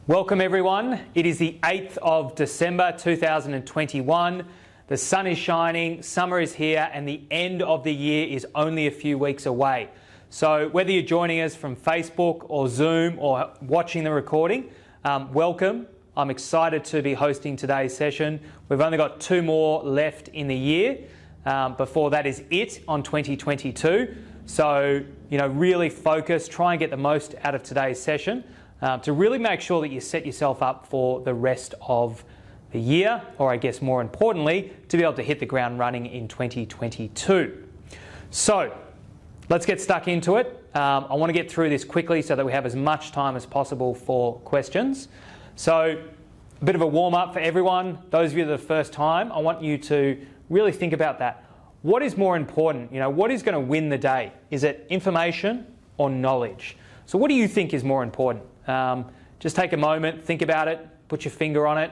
Welcome everyone. It is the 8th of December 2021. The sun is shining, summer is here, and the end of the year is only a few weeks away. So whether you're joining us from Facebook or Zoom or watching the recording, welcome. I'm excited to be hosting today's session. We've only got 2 more left in the year. Before that is it on 2022. So, really focus, try and get the most out of today's session to really make sure that you set yourself up for the rest of the year, or I guess more importantly, to be able to hit the ground running in 2022. So let's get stuck into it. I want to get through this quickly so that we have as much time as possible for questions. So a bit of a warm up for everyone. Those of you that are the first time, I want you to really think about that. What is more important? What is going to win the day? Is it information or knowledge? So what do you think is more important? Just take a moment, think about it, put your finger on it.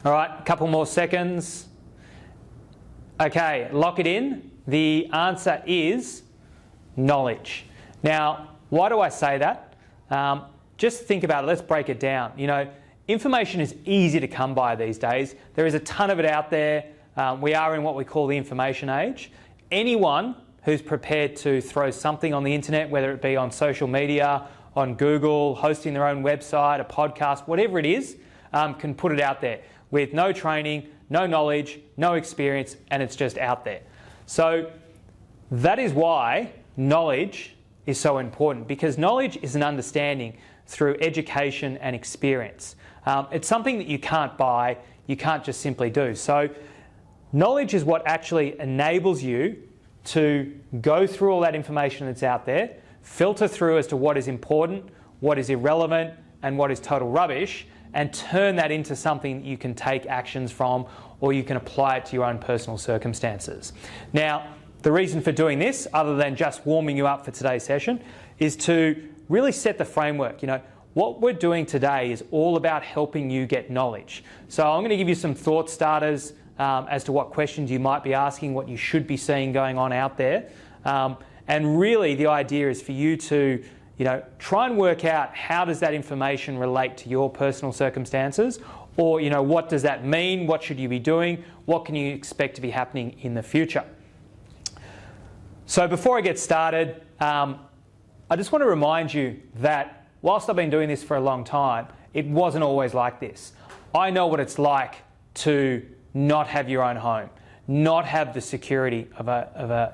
All right, a couple more seconds. Okay, lock it in. The answer is knowledge. Now, why do I say that? Just think about it. Let's break it down. Information is easy to come by these days. There is a ton of it out there. We are in what we call the information age. Anyone who's prepared to throw something on the internet, whether it be on social media, on Google, hosting their own website, a podcast, whatever it is, can put it out there with no training, no knowledge, no experience, and it's just out there. So that is why knowledge is so important, because knowledge is an understanding through education and experience. It's something that you can't buy, you can't just simply do. So knowledge is what actually enables you to go through all that information that's out there, filter through as to what is important, what is irrelevant, and what is total rubbish, and turn that into something that you can take actions from, or you can apply it to your own personal circumstances. Now, the reason for doing this, other than just warming you up for today's session, is to really set the framework. What we're doing today is all about helping you get knowledge. So I'm going to give you some thought starters as to what questions you might be asking, what you should be seeing going on out there. And really the idea is for you to try and work out how does that information relate to your personal circumstances, or what does that mean, what should you be doing, what can you expect to be happening in the future. So before I get started, I just want to remind you that whilst I've been doing this for a long time, it wasn't always like this. I know what it's like to not have your own home, not have the security of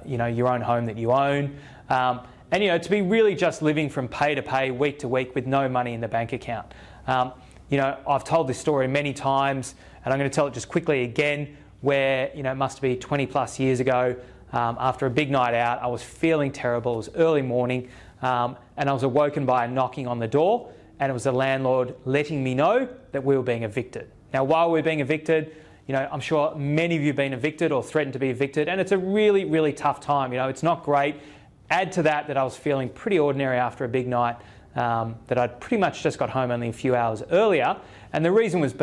your own home that you own, and to be really just living from pay to pay, week to week, with no money in the bank account. I've told this story many times, and I'm going to tell it just quickly again, where it must be 20 plus years ago. After a big night out, I was feeling terrible. It was early morning, and I was awoken by a knocking on the door, and it was the landlord letting me know that we were being evicted. Now, while we were being evicted, I'm sure many of you have been evicted or threatened to be evicted, and it's a really, really tough time. It's not great. Add to that I was feeling pretty ordinary after a big night, that I'd pretty much just got home only a few hours earlier, and the reason was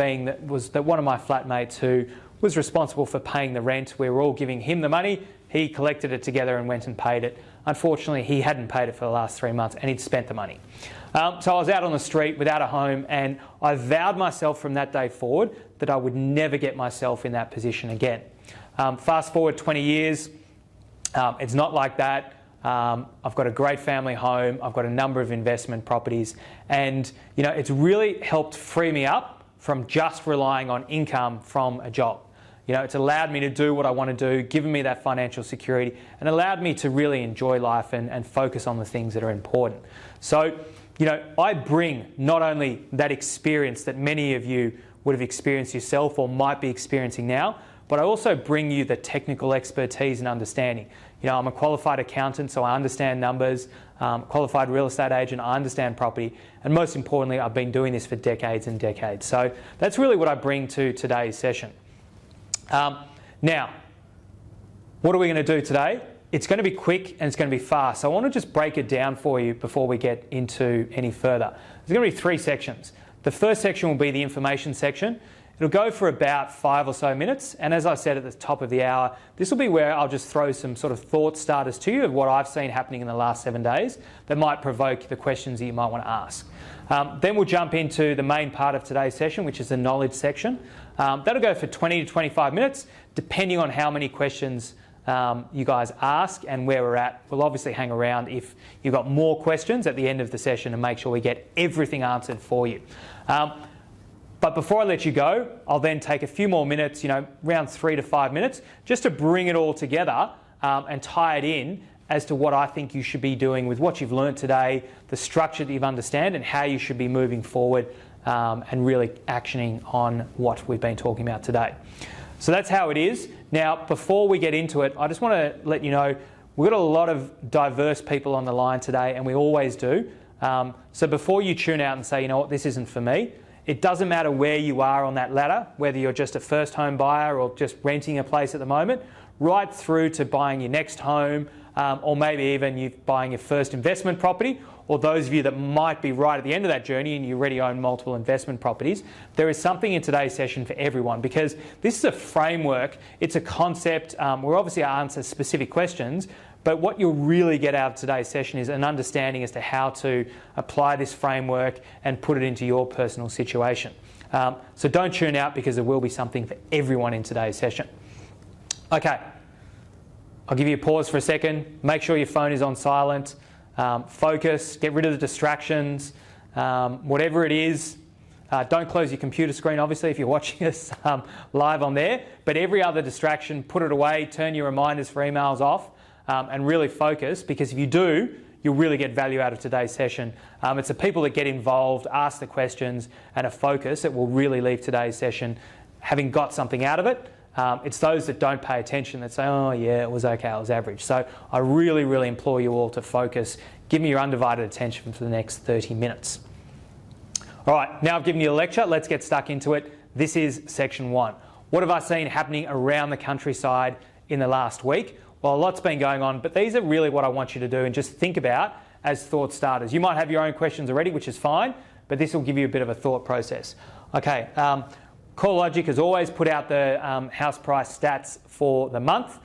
that one of my flatmates who was responsible for paying the rent, we were all giving him the money. He collected it together and went and paid it. Unfortunately, he hadn't paid it for the last 3 months, and he'd spent the money. So I was out on the street without a home, and I vowed myself from that day forward that I would never get myself in that position again. Fast forward 20 years, it's not like that. I've got a great family home. I've got a number of investment properties, and it's really helped free me up from just relying on income from a job. It's allowed me to do what I want to do, given me that financial security, and allowed me to really enjoy life and focus on the things that are important. So, I bring not only that experience that many of you would have experienced yourself or might be experiencing now, but I also bring you the technical expertise and understanding. I'm a qualified accountant, so I understand numbers, qualified real estate agent, I understand property, and most importantly, I've been doing this for decades and decades. So that's really what I bring to today's session. Now, what are we going to do today? It's going to be quick and it's going to be fast. So I want to just break it down for you before we get into any further. There's going to be 3 sections. The first section will be the information section. It'll go for about 5 or so minutes. And as I said at the top of the hour, this will be where I'll just throw some sort of thought starters to you of what I've seen happening in the last 7 days that might provoke the questions that you might want to ask. Then we'll jump into the main part of today's session, which is the knowledge section. That'll go for 20 to 25 minutes, depending on how many questions you guys ask and where we're at. We'll obviously hang around if you've got more questions at the end of the session and make sure we get everything answered for you. But before I let you go, I'll then take a few more minutes, around 3 to 5 minutes, just to bring it all together and tie it in as to what I think you should be doing with what you've learned today, the structure that you've understand, and how you should be moving forward and really actioning on what we've been talking about today. So that's how it is. Now, before we get into it, I just want to let you know we've got a lot of diverse people on the line today, and we always do. So before you tune out and say, you know what, this isn't for me, it doesn't matter where you are on that ladder, whether you're just a first home buyer or just renting a place at the moment, right through to buying your next home, or maybe even you buying your first investment property, or those of you that might be right at the end of that journey and you already own multiple investment properties. There is something in today's session for everyone, because this is a framework, it's a concept. We'll obviously answer specific questions, but what you'll really get out of today's session is an understanding as to how to apply this framework and put it into your personal situation. So don't tune out, because there will be something for everyone in today's session. Okay, I'll give you a pause for a second. Make sure your phone is on silent. Focus, get rid of the distractions. Whatever it is, don't close your computer screen, obviously, if you're watching us live on there. But every other distraction, put it away, turn your reminders for emails off. And really focus, because if you do, you'll really get value out of today's session. It's the people that get involved, ask the questions, and are focused that will really leave today's session having got something out of it. It's those that don't pay attention that say, oh yeah, it was okay, it was average. So I really, really implore you all to focus. Give me your undivided attention for the next 30 minutes. All right, now I've given you a lecture. Let's get stuck into it. This is section 1. What have I seen happening around the countryside in the last week? Well, a lot's been going on, but these are really what I want you to do and just think about as thought starters. You might have your own questions already, which is fine, but this will give you a bit of a thought process. Okay, CoreLogic has always put out the house price stats for the month.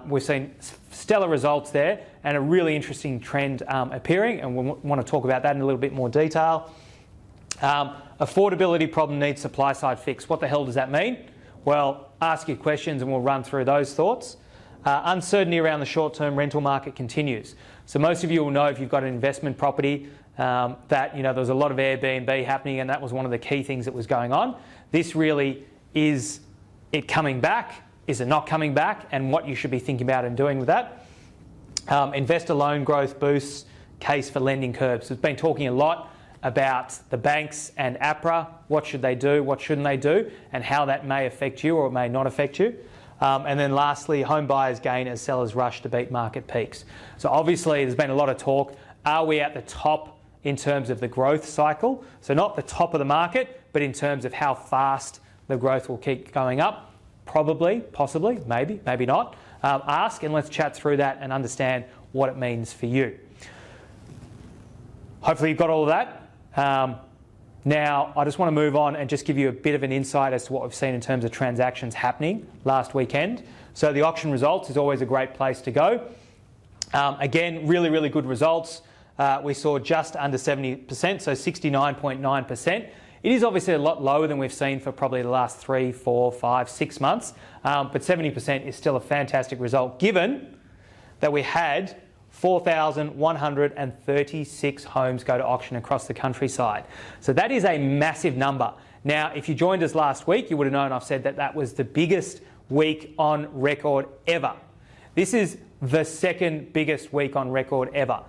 We've seen stellar results there and a really interesting trend appearing, and we want to talk about that in a little bit more detail. Affordability problem needs supply side fix. What the hell does that mean? Well, ask your questions and we'll run through those thoughts. Uncertainty around the short-term rental market continues. So most of you will know, if you've got an investment property, that there was a lot of Airbnb happening, and that was one of the key things that was going on. This really is it coming back? Is it not coming back? And what you should be thinking about and doing with that. Investor loan growth boosts case for lending curbs. We've been talking a lot about the banks and APRA. What should they do? What shouldn't they do? And how that may affect you or it may not affect you. And then lastly, home buyers gain as sellers rush to beat market peaks. So obviously there's been a lot of talk. Are we at the top in terms of the growth cycle? So not the top of the market, but in terms of how fast the growth will keep going up. Probably, possibly, maybe, maybe not. Ask and let's chat through that and understand what it means for you. Hopefully you've got all of that. Now, I just want to move on and just give you a bit of an insight as to what we've seen in terms of transactions happening last weekend. So the auction results is always a great place to go. Again, really, really good results. We saw just under 70%, so 69.9%. It is obviously a lot lower than we've seen for probably the last 3, 4, 5, 6 months, but 70% is still a fantastic result, given that we had 4,136 homes go to auction across the countryside. So that is a massive number. Now, if you joined us last week, you would have known I've said that that was the biggest week on record ever. This is the second biggest week on record ever.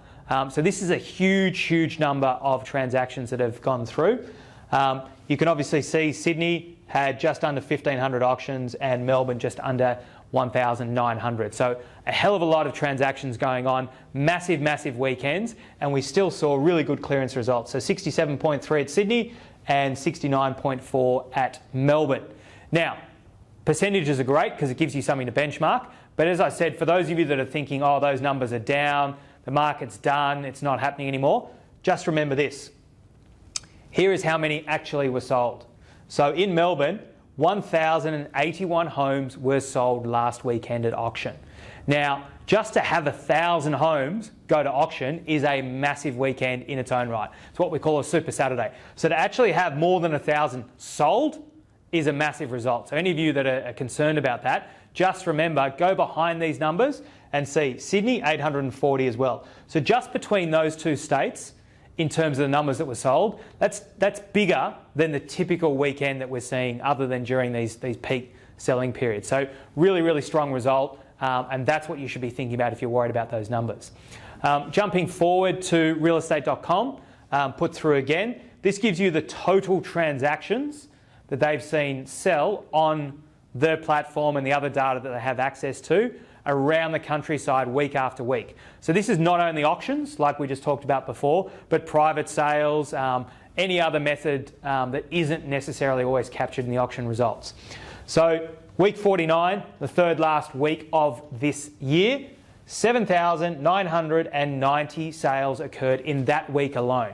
So this is a huge, huge number of transactions that have gone through. You can obviously see Sydney had just under 1,500 auctions and Melbourne just under 1,900. So a hell of a lot of transactions going on, massive, massive weekends, and we still saw really good clearance results. So 67.3 at Sydney and 69.4 at Melbourne. Now, percentages are great because it gives you something to benchmark. But as I said, for those of you that are thinking, oh, those numbers are down, the market's done, it's not happening anymore, just remember this. Here is how many actually were sold. So in Melbourne, 1,081 homes were sold last weekend at auction. Now, just to have 1,000 homes go to auction is a massive weekend in its own right. It's what we call a Super Saturday. So to actually have more than 1,000 sold is a massive result. So any of you that are concerned about that, just remember, go behind these numbers and see Sydney 840 as well. So just between those two states, in terms of the numbers that were sold, that's bigger than the typical weekend that we're seeing other than during these peak selling periods. So really, really strong result, and that's what you should be thinking about if you're worried about those numbers. Jumping forward to realestate.com, put through again, this gives you the total transactions that they've seen sell on their platform and the other data that they have access to around the countryside week after week. So this is not only auctions, like we just talked about before, but private sales, any other method that isn't necessarily always captured in the auction results. So week 49, the third last week of this year, 7,990 sales occurred in that week alone.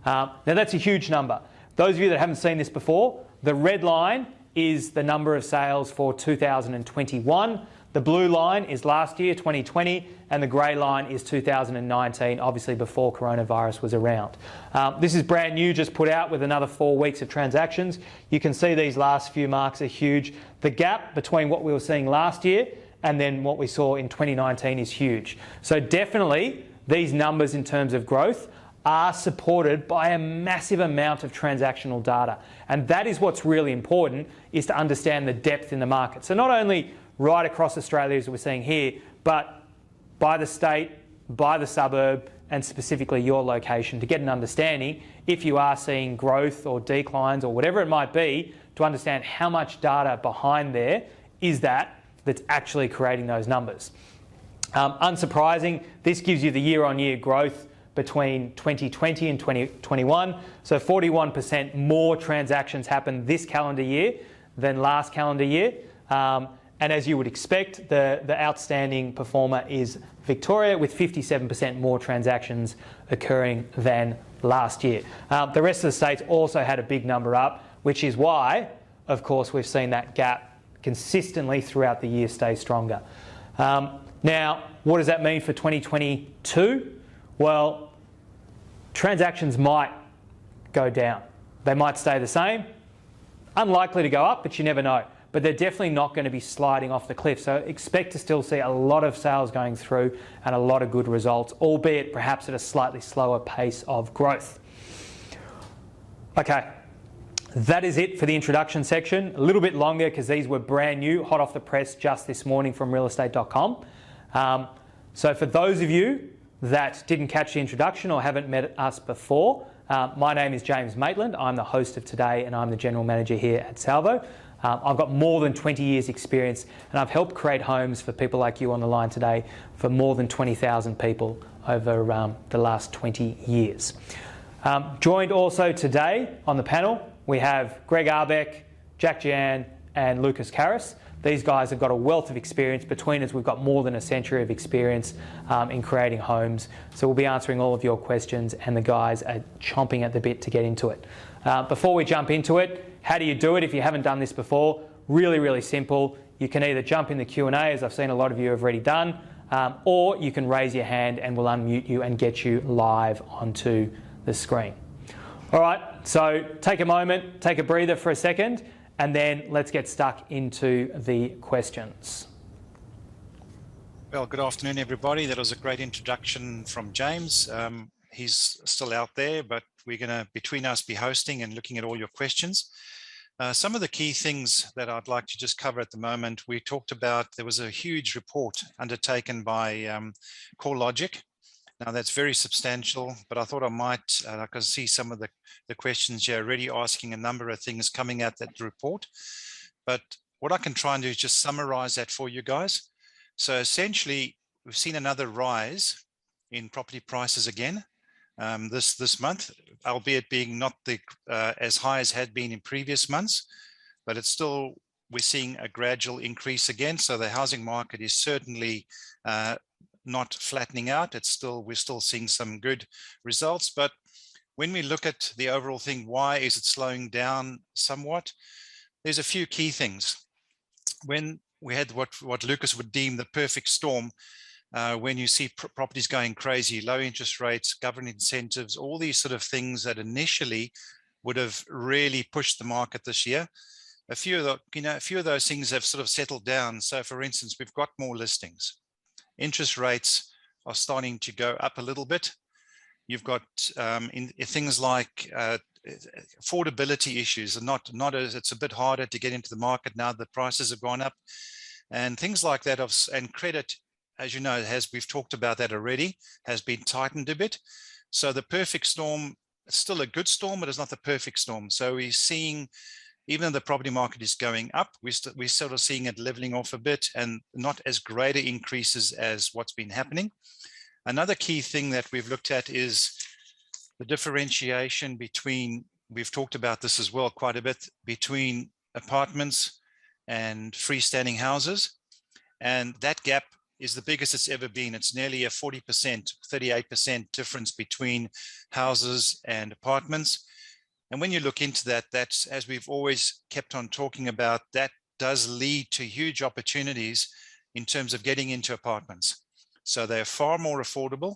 Now that's a huge number. Those of you that haven't seen this before, the red line is the number of sales for 2021. The blue line is last year, 2020, and the grey line is 2019, obviously before coronavirus was around. This is brand new, just put out with another 4 weeks of transactions. You can see these last few marks are huge. The gap between what we were seeing last year and then what we saw in 2019 is huge. So definitely these numbers in terms of growth are supported by a massive amount of transactional data. And that is what's really important, is to understand the depth in the market. So not only right across Australia as we're seeing here, but by the state, by the suburb, and specifically your location, to get an understanding if you are seeing growth or declines or whatever it might be, to understand how much data behind there is that's actually creating those numbers. Unsurprising, this gives you the year-on-year growth between 2020 and 2021. So 41% more transactions happened this calendar year than last calendar year. And as you would expect, the outstanding performer is Victoria, with 57% more transactions occurring than last year. The rest of the states also had a big number up, which is why, of course, we've seen that gap consistently throughout the year stay stronger. Now, what does that mean for 2022? Well, transactions might go down. They might stay the same. Unlikely to go up, but you never know. But they're definitely not going to be sliding off the cliff. So expect to still see a lot of sales going through and a lot of good results, albeit perhaps at a slightly slower pace of growth. Okay, that is it for the introduction section. A little bit longer because these were brand new, hot off the press just this morning from realestate.com. So for those of you that didn't catch the introduction or haven't met us before, my name is James Maitland. I'm the host of today and I'm the General Manager here at Salvo. I've got more than 20 years experience and I've helped create homes for people like you on the line today for more than 20,000 people over the last 20 years. Joined also today on the panel, we have Greg Arbeck, Jack Jan and Lucas Karras. These guys have got a wealth of experience. Between us, we've got more than a century of experience in creating homes. So we'll be answering all of your questions and the guys are chomping at the bit to get into it. Before we jump into it, how do you do it if you haven't done this before? Really, really simple. You can either jump in the Q&A, as I've seen a lot of you have already done, or you can raise your hand and we'll unmute you and get you live onto the screen. All right, so take a moment, take a breather for a second, and then let's get stuck into the questions. Well, good afternoon, everybody. That was a great introduction from James. He's still out there, but we're going to, between us, be hosting and looking at all your questions. Some of the key things that I'd like to just cover at the moment, we talked about, there was a huge report undertaken by CoreLogic. Now that's very substantial, but I thought I might, I can see some of the questions here already asking a number of things coming at that report. But what I can try and do is just summarize that for you guys. So essentially, we've seen another rise in property prices again this month, albeit being not as high as had been in previous months, but it's still, we're seeing a gradual increase again. So the housing market is certainly not flattening out. We're still seeing some good results. But when we look at the overall thing, why is it slowing down somewhat? there's a few key things. When we had what Lucas would deem the perfect storm, when you see properties going crazy, low interest rates, government incentives, all these sort of things that initially would have really pushed the market this year. A few of those things have sort of settled down. So for instance, we've got more listings. Interest rates are starting to go up a little bit. You've got in things like affordability issues, and not as it's a bit harder to get into the market now that prices have gone up, and things like that. And credit, as you know, we've talked about that already, has been tightened a bit. So the perfect storm, it's still a good storm, but it's not the perfect storm. So we're seeing, even though the property market is going up, we're sort of seeing it leveling off a bit and not as greater increases as what's been happening. Another key thing that we've looked at is the differentiation between, we've talked about this as well quite a bit, between apartments and freestanding houses. And that gap is the biggest it's ever been. It's nearly a 40%, 38% difference between houses and apartments. And when you look into that, that's, as we've always kept on talking about, that does lead to huge opportunities in terms of getting into apartments. So they're far more affordable.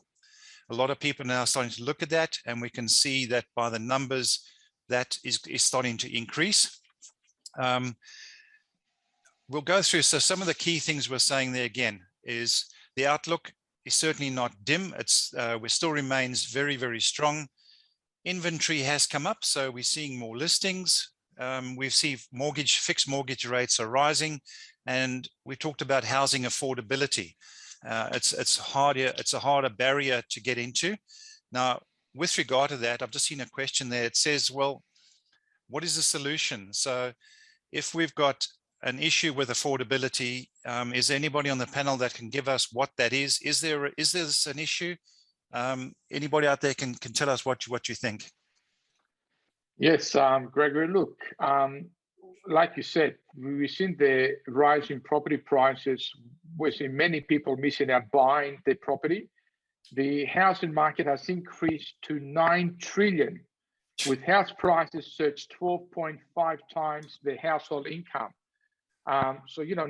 A lot of people now are starting to look at that, and we can see that by the numbers that is starting to increase. We'll go through, so some of the key things we're saying there again is the outlook is certainly not dim. We still remains very, very strong. Inventory has come up, so we're seeing more listings. We've seen fixed mortgage rates are rising, and we talked about housing affordability. It's a harder barrier to get into. Now, with regard to that, I've just seen a question there. It says, well, what is the solution? So if we've got an issue with affordability, is there anybody on the panel that can give us what that is? Is this an issue? Anybody out there can tell us what you think? Yes, Gregory, look, like you said, we've seen the rise in property prices. We're seeing many people missing out buying the property. The housing market has increased to 9 trillion, with house prices surged 12.5 times the household income. So, you know,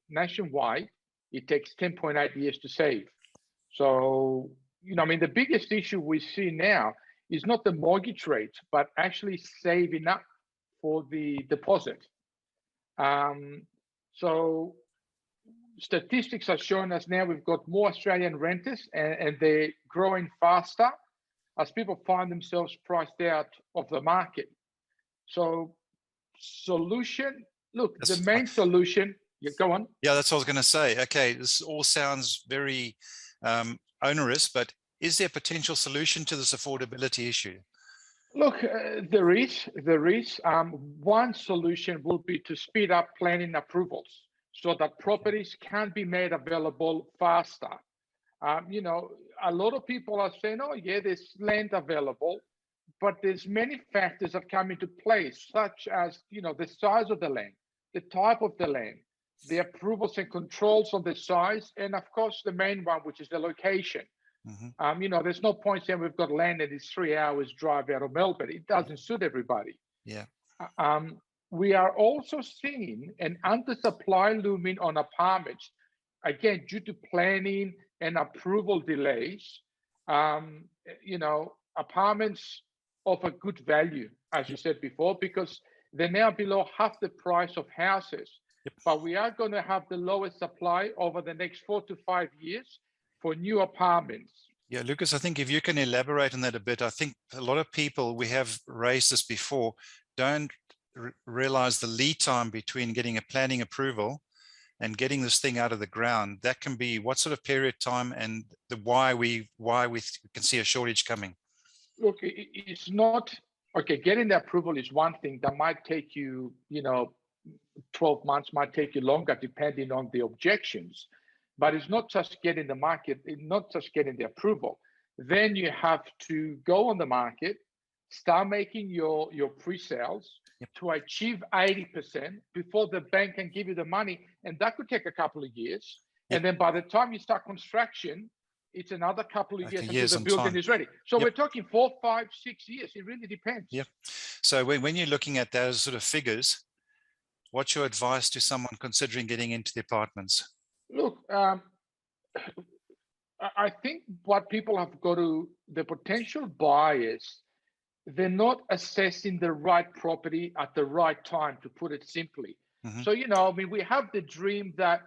nationwide, it takes 10.8 years to save. So, you know, I mean, the biggest issue we see now is not the mortgage rate, but actually saving up for the deposit. So statistics are showing us now we've got more Australian renters, and they're growing faster as people find themselves priced out of the market. So solution, look, the main solution, go on. Yeah, that's what I was going to say. Okay, this all sounds very onerous, but is there a potential solution to this affordability issue? Look, there is. One solution will be to speed up planning approvals so that properties can be made available faster. You know, a lot of people are saying, oh yeah, there's land available, but there's many factors that come into play, such as, you know, the size of the land, the type of the land, the approvals and controls on the size, and of course the main one, which is the location. Mm-hmm. You know, there's no point saying we've got land that is 3 hours drive out of Melbourne. It doesn't suit everybody. Yeah. We are also seeing an undersupply looming on apartments, again, due to planning and approval delays. You know, apartments offer good value, as you said before, because they're now below half the price of houses. Yep. But we are going to have the lowest supply over the next 4 to 5 years for new apartments. Yeah, Lucas, I think if you can elaborate on that a bit, I think a lot of people, we have raised this before, don't realize the lead time between getting a planning approval and getting this thing out of the ground. That can be what sort of period of time, and the why we can see a shortage coming. Look, it's not, okay, getting the approval is one thing that might take you, you know, 12 months, might take you longer depending on the objections. But it's not just getting the market, it's not just getting the approval. Then you have to go on the market, start making your pre-sales, yep, to achieve 80% before the bank can give you the money. And that could take a couple of years. Yep. And then by the time you start construction, it's another couple of years until the building is ready. So yep, we're talking 4, 5, 6 years. It really depends. Yeah. So when you're looking at those sort of figures, what's your advice to someone considering getting into the apartments? Look, I think what people have got to, the potential buyers, they're not assessing the right property at the right time, to put it simply. Mhm. So, you know, I mean, we have the dream that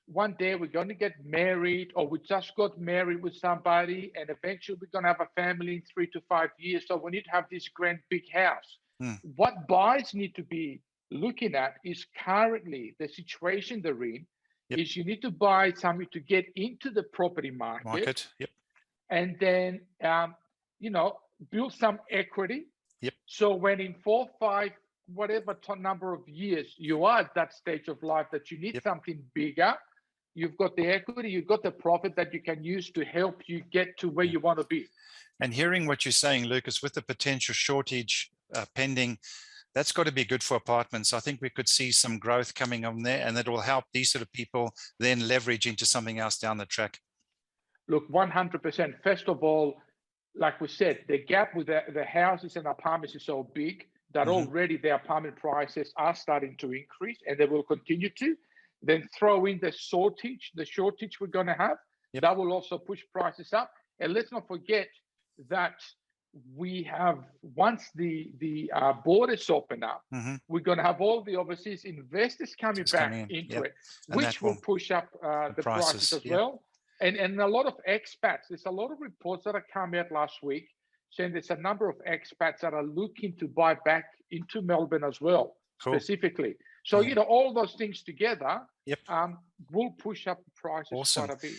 one day we're going to get married, or we just got married with somebody, and eventually we're going to have a family in 3 to 5 years. So we need to have this grand big house. Mm. What buyers need to be looking at is currently the situation they're in. Yep. Is you need to buy something to get into the property market. Yep. And then you know, build some equity. Yep. So when in 4, 5, whatever number of years you are at that stage of life that you need Yep. something bigger, you've got the equity, you've got the profit that you can use to help you get to where you want to be. And hearing what you're saying, Lucas, with the potential shortage pending, that's got to be good for apartments. I think we could see some growth coming on there, and that will help these sort of people then leverage into something else down the track. Look, 100%. First of all, like we said, the gap with the houses and apartments is so big that Mhm. already the apartment prices are starting to increase, and they will continue to. Then throw in the shortage we're going to have. Yep. That will also push prices up. And let's not forget that we have, once the borders open up, Mhm. we're going to have all the overseas investors coming Just back coming in. into Yep. it, And which that will will- push up the prices as yep. well. And a lot of expats, there's a lot of reports that have come out last week saying there's a number of expats that are looking to buy back into Melbourne as well, Cool. specifically. So, Yeah. you know, all those things together Yep. will push up the prices Awesome. quite a bit.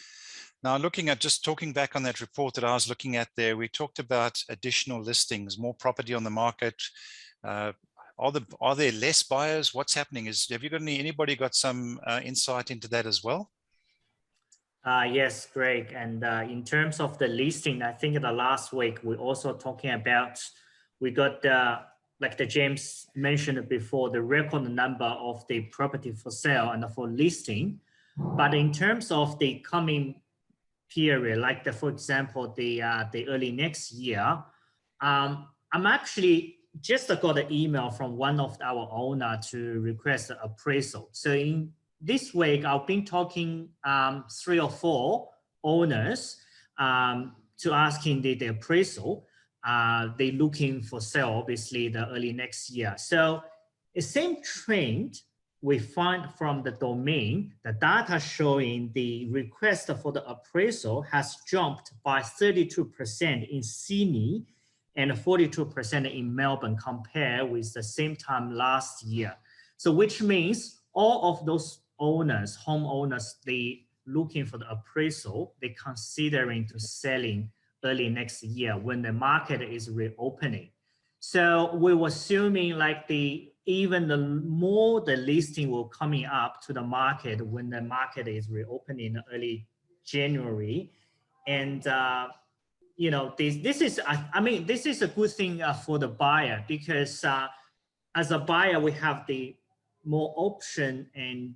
Now, just talking back on that report that I was looking at there, we talked about additional listings, more property on the market. Are there less buyers? What's happening? Have you got anybody got some insight into that as well? Yes, Greg. And in terms of the listing, I think the last week we also talking about, we got like the James mentioned before, the record number of the property for sale and for listing. But in terms of the coming period, like for example, the early next year, I'm actually just got an email from one of our owner to request an appraisal. So in this week, I've been talking 3 or 4 owners to asking the appraisal. They looking for sale, obviously, the early next year. So the same trend we find from the domain, the data showing the request for the appraisal has jumped by 32% in Sydney and 42% in Melbourne compared with the same time last year. So which means all of those owners, homeowners, they looking for the appraisal, they considering to selling early next year when the market is reopening. So we were assuming like even the more the listing will coming up to the market when the market is reopening early January. And you know, this is, I mean, this is a good thing for the buyer, because as a buyer, we have the more option and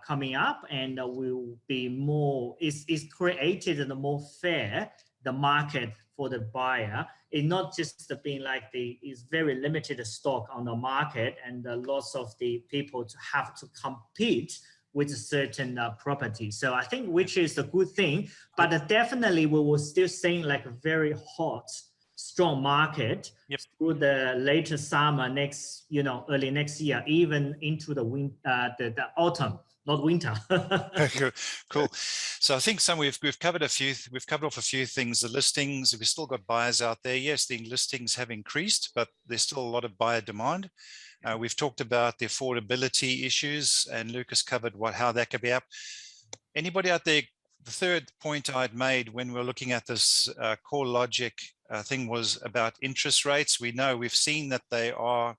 coming up, and will be more, is created and more fair, the market for the buyer. It's not just being like is very limited stock on the market, and lots of the people to have to compete with a certain property. So I think which is a good thing, but definitely we will still seeing like a very hot, strong market. Yep. Through the later summer next, you know, early next year, even into the the autumn, not winter. Cool. So I think we've covered off a few things. The listings, we've still got buyers out there. Yes, the listings have increased, but there's still a lot of buyer demand. We've talked about the affordability issues, and Lucas covered how that could be up. Anybody out there? The third point I'd made when we were looking at this core logic thing was about interest rates. We've seen that they are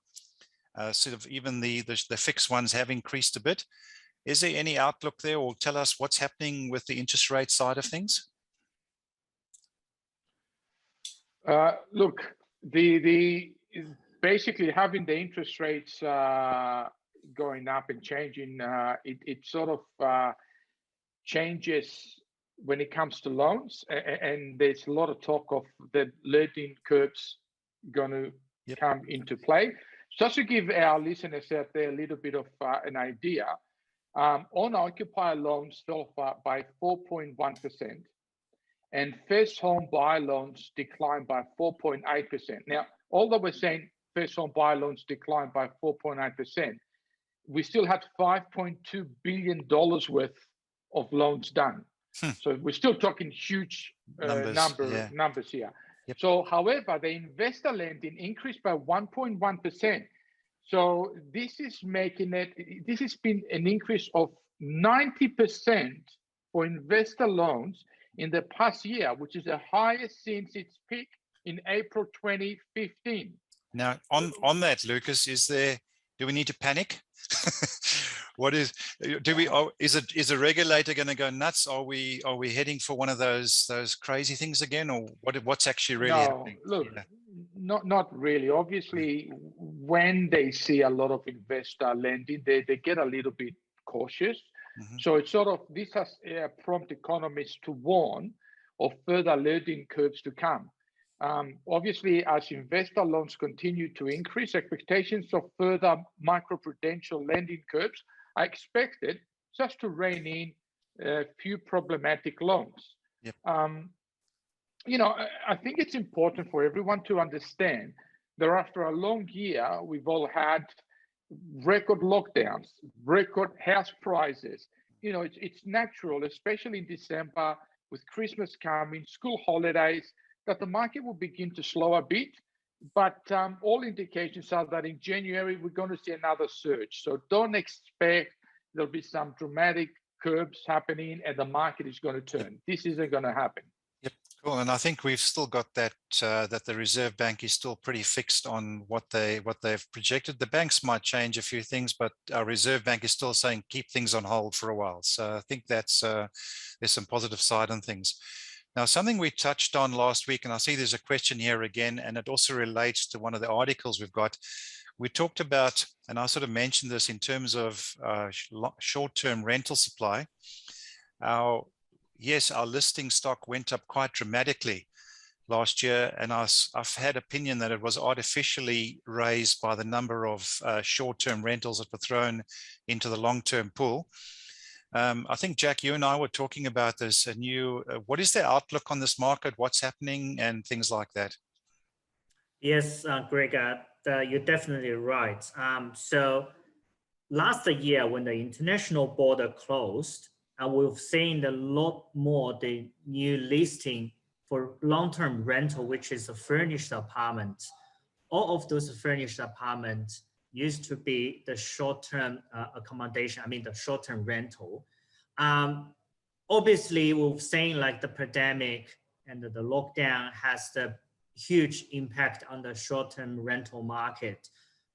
sort of, even the fixed ones have increased a bit. Is there any outlook there, or tell us what's happening with the interest rate side of things? Look, the basically having the interest rates going up and changing, it sort of changes when it comes to loans, and there's a lot of talk of the lending curbs going to come into play. Just to give our listeners out there a little bit of an idea, owner-occupier loans fell by 4.1%, and first home buyer loans declined by 4.8%. Now, although we're saying first home buyer loans declined by 4.9%, we still had $5.2 billion worth of loans done. So we're still talking huge numbers here. Yep. So, however, the investor lending increased by 1.1%. So this is making this has been an increase of 90% for investor loans in the past year, which is the highest since its peak in April 2015. Now, on that, Lucas, do we need to panic? Is a regulator going to go nuts? Are we heading for one of those crazy things again, or what's actually really happening? Look, not really. Obviously, when they see a lot of investor lending, they get a little bit cautious. So it's this has prompted economists to warn of further lending curves to come. Obviously, as investor loans continue to increase, expectations of further macroprudential lending curves are expected just to rein in a few problematic loans. Yep. I think it's important for everyone to understand that after a long year, we've all had record lockdowns, record house prices. It's natural, especially in December with Christmas coming, school holidays, that the market will begin to slow a bit. But all indications are that in January, we're going to see another surge. So don't expect there'll be some dramatic curves happening and the market is going to turn. This isn't going to happen. Yep, cool. And I think we've still got that the Reserve Bank is still pretty fixed on what they've projected. The banks might change a few things, but our Reserve Bank is still saying keep things on hold for a while. So I think there's some positive side on things. Now, something we touched on last week, and I see there's a question here again, and it also relates to one of the articles we've got. We talked about, and I sort of mentioned this in terms of short-term rental supply. Our listing stock went up quite dramatically last year, and I've had opinion that it was artificially raised by the number of short-term rentals that were thrown into the long-term pool. I think, Jack, you and I were talking about this, and what is the outlook on this market? What's happening and things like that? Yes, Greg, you're definitely right. So last year, when the international border closed, we've seen a lot more the new listing for long-term rental, which is a furnished apartment. All of those furnished apartments used to be the short-term accommodation, the short-term rental. Obviously, we've seen like the pandemic and the lockdown has the huge impact on the short-term rental market.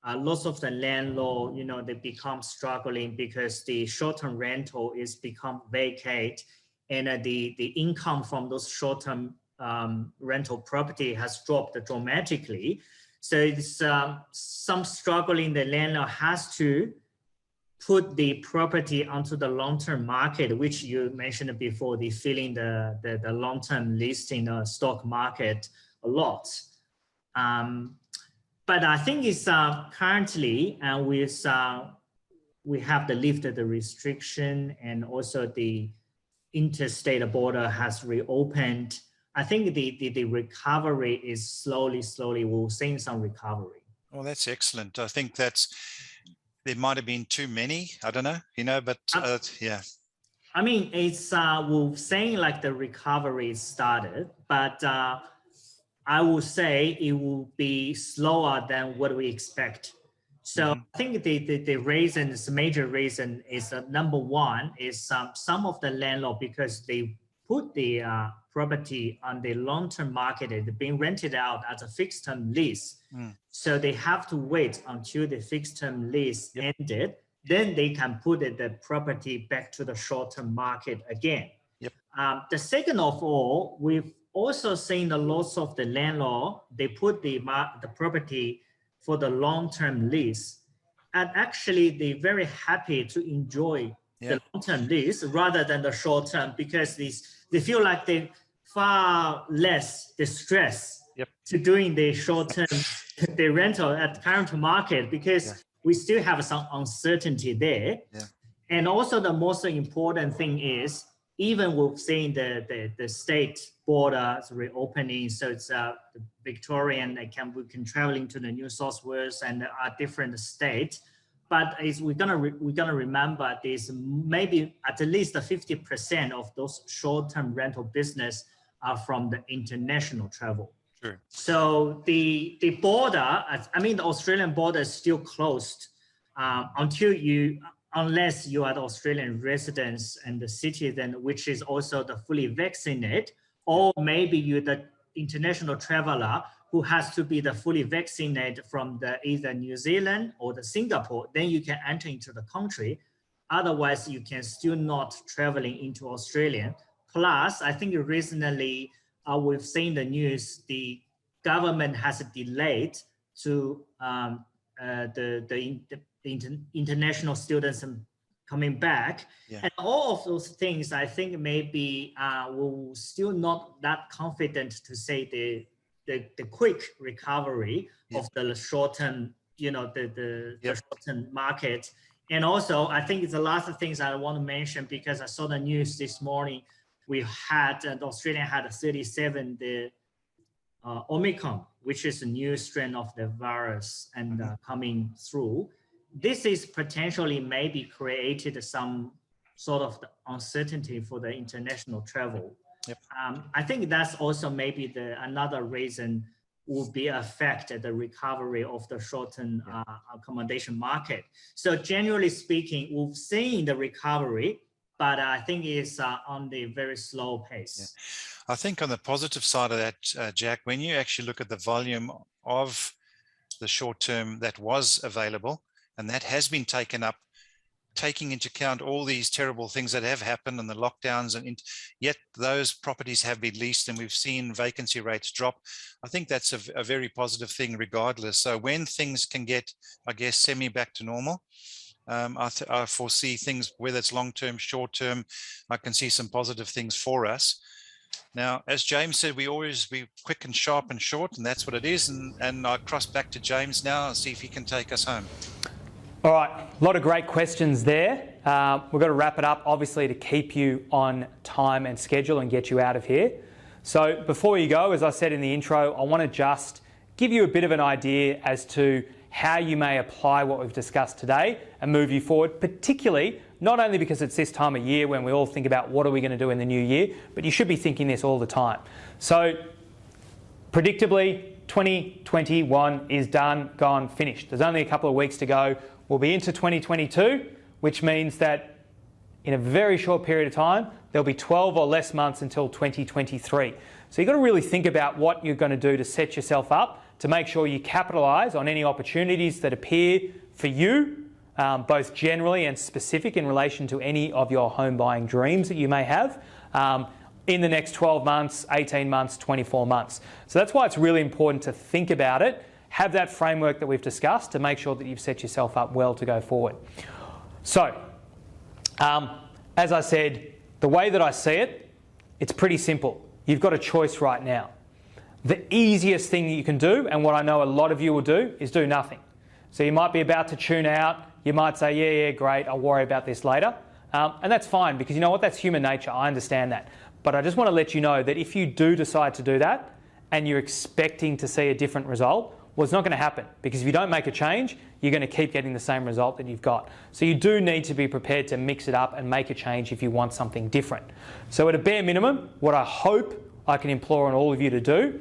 Lots of the landlord, they become struggling because the short-term rental is become vacate, and the income from those short-term rental property has dropped dramatically. So it's some struggling. The landlord has to put the property onto the long-term market, which you mentioned before, the filling the long-term listing stock market a lot. But I think it's currently, and we have lifted the restriction, and also the interstate border has reopened. I think the recovery is slowly, we're seeing some recovery. Oh, that's excellent. I think there might have been too many, I don't know, but yeah. It's, we're saying like the recovery started, but I will say it will be slower than what we expect. So I think the major reason is number one is some of the landlord, because they put the property on the long-term market, it's being rented out as a fixed-term lease. So they have to wait until the fixed-term lease ended, then they can put the property back to the short-term market again. The second of all, we've also seen the lots of the landlord, they put the property for the long-term lease, and actually they're very happy to enjoy the long-term lease rather than the short-term, because they feel like they far less the stress to doing the short-term the rental at the current market, because we still have some uncertainty there. And also the most important thing is, even we've seen the state borders reopening, so it's the Victorian, we can traveling to the New South Wales and different states. But we're gonna remember this, maybe at least 50% of those short-term rental business are from the international travel. Sure. So the border, I mean, the Australian border is still closed unless you are the Australian residents and the citizen, which is also the fully vaccinated, or maybe you're the international traveler who has to be the fully vaccinated from either New Zealand or the Singapore, then you can enter into the country. Otherwise, you can still not traveling into Australia. Plus, I think recently we've seen the news, the government has delayed to the international students coming back. And all of those things, I think maybe we're still not that confident to say the quick recovery of the short-term, the short-term market. And also, I think it's the last things I want to mention, because I saw the news this morning. We had, Australia had 37, the Omicron, which is a new strain of the virus and coming through. This is potentially maybe created some sort of uncertainty for the international travel. I think that's also maybe another reason will be affect the recovery of the short-term accommodation market. So generally speaking, we've seen the recovery, but I think it's on the very slow pace. I think on the positive side of that, Jack, when you actually look at the volume of the short term that was available, and that has been taken up, taking into account all these terrible things that have happened and the lockdowns, and yet those properties have been leased and we've seen vacancy rates drop. I think that's a very positive thing regardless. So when things can get, I guess, semi back to normal, I foresee things, whether it's long-term, short-term, I can see some positive things for us. Now, as James said, we always be quick and sharp and short, and that's what it is. And I cross back to James now and see if he can take us home. All right, a lot of great questions there. We've got to wrap it up, obviously, to keep you on time and schedule and get you out of here. So before you go, as I said in the intro, I want to just give you a bit of an idea as to how you may apply what we've discussed today and move you forward, particularly not only because it's this time of year when we all think about what are we going to do in the new year, but you should be thinking this all the time. So predictably, 2021 is done, gone, finished. There's only a couple of weeks to go. We'll be into 2022, which means that in a very short period of time, there'll be 12 or less months until 2023. So you've got to really think about what you're going to do to set yourself up to make sure you capitalise on any opportunities that appear for you, both generally and specific in relation to any of your home buying dreams that you may have in the next 12 months, 18 months, 24 months. So that's why it's really important to think about it, have that framework that we've discussed to make sure that you've set yourself up well to go forward. So, as I said, the way that I see it, it's pretty simple. You've got a choice right now. The easiest thing that you can do, and what I know a lot of you will do, is do nothing. So you might be about to tune out. You might say, yeah, great, I'll worry about this later. And that's fine, because you know what? That's human nature. I understand that. But I just want to let you know that if you do decide to do that and you're expecting to see a different result, well, it's not going to happen, because if you don't make a change, you're going to keep getting the same result that you've got. So you do need to be prepared to mix it up and make a change if you want something different. So at a bare minimum, what I hope I can implore on all of you to do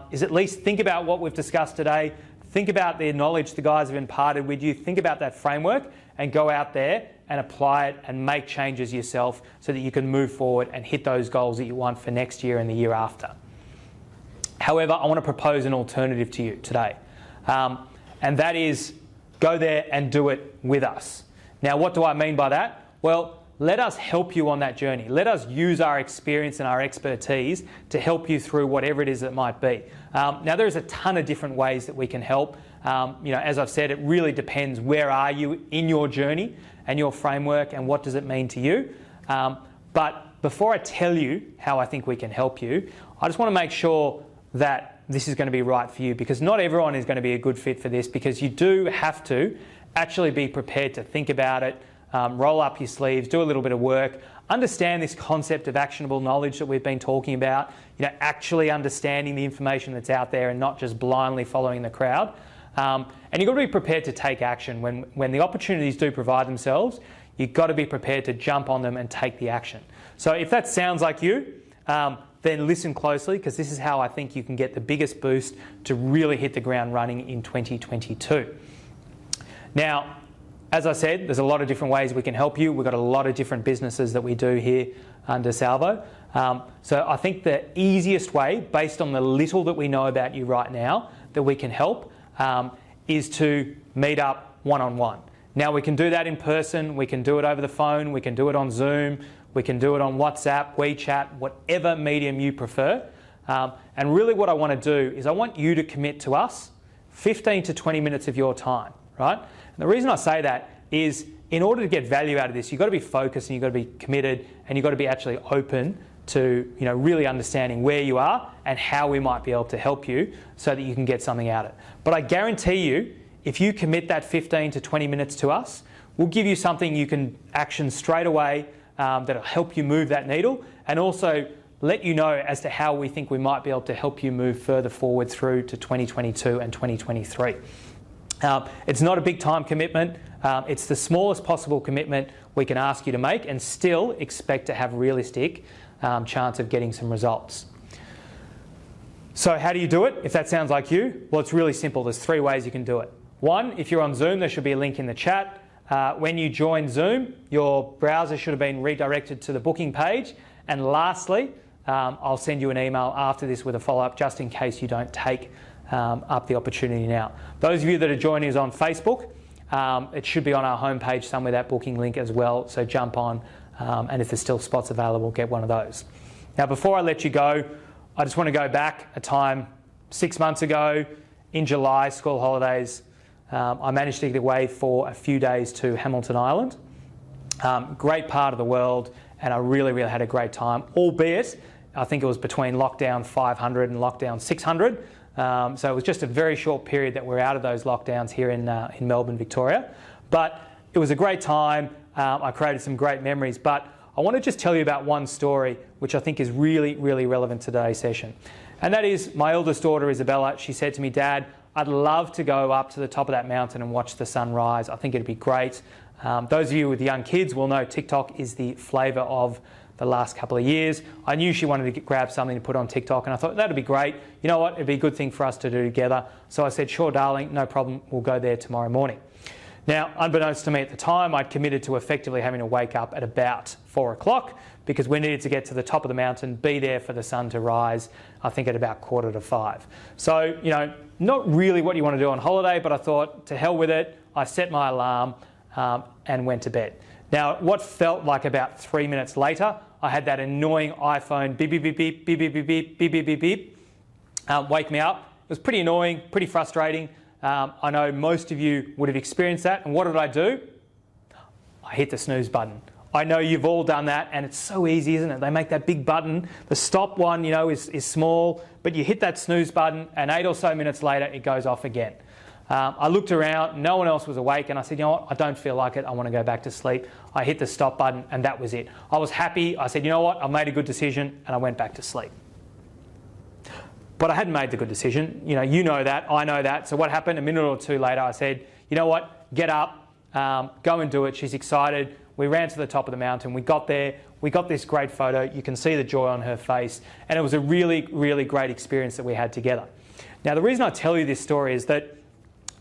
is at least think about what we've discussed today, think about the knowledge the guys have imparted with you, think about that framework and go out there and apply it and make changes yourself so that you can move forward and hit those goals that you want for next year and the year after. However, I want to propose an alternative to you today, and that is go there and do it with us. Now, what do I mean by that? Well, let us help you on that journey. Let us use our experience and our expertise to help you through whatever it is that might be. Now, there's a ton of different ways that we can help. As I've said, it really depends where are you in your journey and your framework and what does it mean to you. But before I tell you how I think we can help you, I just want to make sure that this is going to be right for you, because not everyone is going to be a good fit for this, because you do have to actually be prepared to think about it, roll up your sleeves, do a little bit of work, understand this concept of actionable knowledge that we've been talking about, actually understanding the information that's out there and not just blindly following the crowd. And you've got to be prepared to take action. When the opportunities do provide themselves, you've got to be prepared to jump on them and take the action. So if that sounds like you, then listen closely, because this is how I think you can get the biggest boost to really hit the ground running in 2022. Now, as I said, there's a lot of different ways we can help you. We've got a lot of different businesses that we do here under Salvo. So I think the easiest way, based on the little that we know about you right now, that we can help is to meet up one-on-one. Now, we can do that in person, we can do it over the phone, we can do it on Zoom, we can do it on WhatsApp, WeChat, whatever medium you prefer. And really what I want to do is I want you to commit to us 15 to 20 minutes of your time, right? And the reason I say that is, in order to get value out of this, you've got to be focused and you've got to be committed, and you've got to be actually open to really understanding where you are and how we might be able to help you so that you can get something out of it. But I guarantee you, if you commit that 15 to 20 minutes to us, we'll give you something you can action straight away that'll help you move that needle, and also let you know as to how we think we might be able to help you move further forward through to 2022 and 2023. It's not a big time commitment. It's the smallest possible commitment we can ask you to make and still expect to have realistic chance of getting some results. So how do you do it if that sounds like you? Well, it's really simple. There's 3 ways you can do it. 1, if you're on Zoom, there should be a link in the chat. When you join Zoom, your browser should have been redirected to the booking page. And lastly, I'll send you an email after this with a follow-up, just in case you don't take up the opportunity now. Those of you that are joining us on Facebook, it should be on our homepage somewhere, that booking link as well. So jump on, and if there's still spots available, get one of those. Now, before I let you go, I just want to go back a time 6 months ago in July, school holidays. I managed to get away for a few days to Hamilton Island. Great part of the world, and I really, really had a great time, albeit I think it was between lockdown 500 and lockdown 600. So it was just a very short period that we're out of those lockdowns here in Melbourne, Victoria. But it was a great time. I created some great memories. But I want to just tell you about one story which I think is really, really relevant to today's session. And that is my eldest daughter, Isabella. She said to me, "Dad, I'd love to go up to the top of that mountain and watch the sun rise. I think it'd be great." Those of you with young kids will know TikTok is the flavour of the last couple of years. I knew she wanted to grab something to put on TikTok, and I thought that'd be great. You know what? It'd be a good thing for us to do together. So I said, "Sure, darling, no problem. We'll go there tomorrow morning." Now, unbeknownst to me at the time, I'd committed to effectively having to wake up at about 4 o'clock because we needed to get to the top of the mountain, be there for the sun to rise, I think at about 4:45. So, not really what you want to do on holiday, but I thought, to hell with it. I set my alarm and went to bed. Now, what felt like about 3 minutes later, I had that annoying iPhone beep, beep, beep, beep, beep, beep, beep, beep, beep, beep, beep, beep, wake me up. It was pretty annoying, pretty frustrating. I know most of you would have experienced that. And what did I do? I hit the snooze button. I know you've all done that, and it's so easy, isn't it? They make that big button. The stop one, is small, but you hit that snooze button, and 8 or so minutes later, it goes off again. I looked around, no one else was awake, and I said, "You know what, I don't feel like it, I want to go back to sleep." I hit the stop button, and that was it. I was happy. I said, "You know what, I made a good decision," and I went back to sleep. But I hadn't made the good decision. You know that, I know that. So what happened? A minute or two later, I said, "You know what, get up, go and do it." She's excited. We ran to the top of the mountain. We got there. We got this great photo. You can see the joy on her face. And it was a really, really great experience that we had together. Now, the reason I tell you this story is that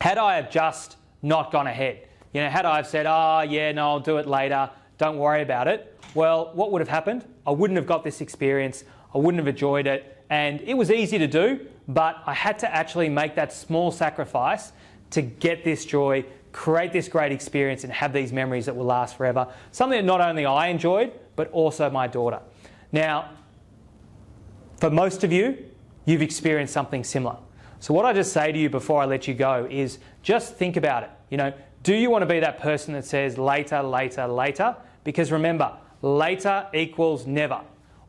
had I have just not gone ahead, had I have said, "Oh, yeah, no, I'll do it later, don't worry about it," well, what would have happened? I wouldn't have got this experience. I wouldn't have enjoyed it. And it was easy to do, but I had to actually make that small sacrifice to get this joy, create this great experience, and have these memories that will last forever. Something that not only I enjoyed, but also my daughter. Now, for most of you, you've experienced something similar. So what I just say to you before I let you go is just think about it. Do you want to be that person that says later, later, later? Because remember, later equals never.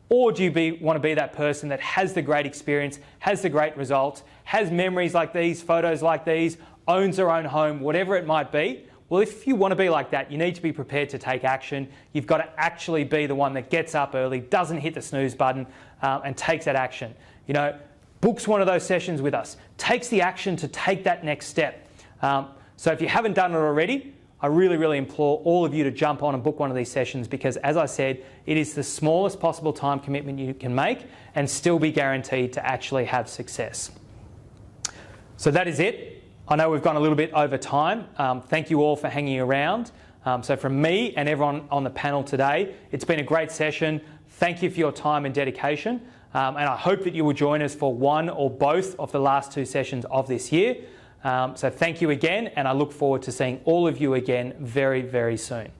Or do you want to be that person that has the great experience, has the great results, has memories like these, photos like these, owns their own home, whatever it might be? Well, if you want to be like that, you need to be prepared to take action. You've got to actually be the one that gets up early, doesn't hit the snooze button, and takes that action. You know, books one of those sessions with us, takes the action to take that next step. So if you haven't done it already, I really, really implore all of you to jump on and book one of these sessions, because as I said, it is the smallest possible time commitment you can make and still be guaranteed to actually have success. So that is it. I know we've gone a little bit over time. Thank you all for hanging around. So from me and everyone on the panel today, it's been a great session. Thank you for your time and dedication. And I hope that you will join us for one or both of the last 2 sessions of this year. So thank you again, and I look forward to seeing all of you again very, very soon.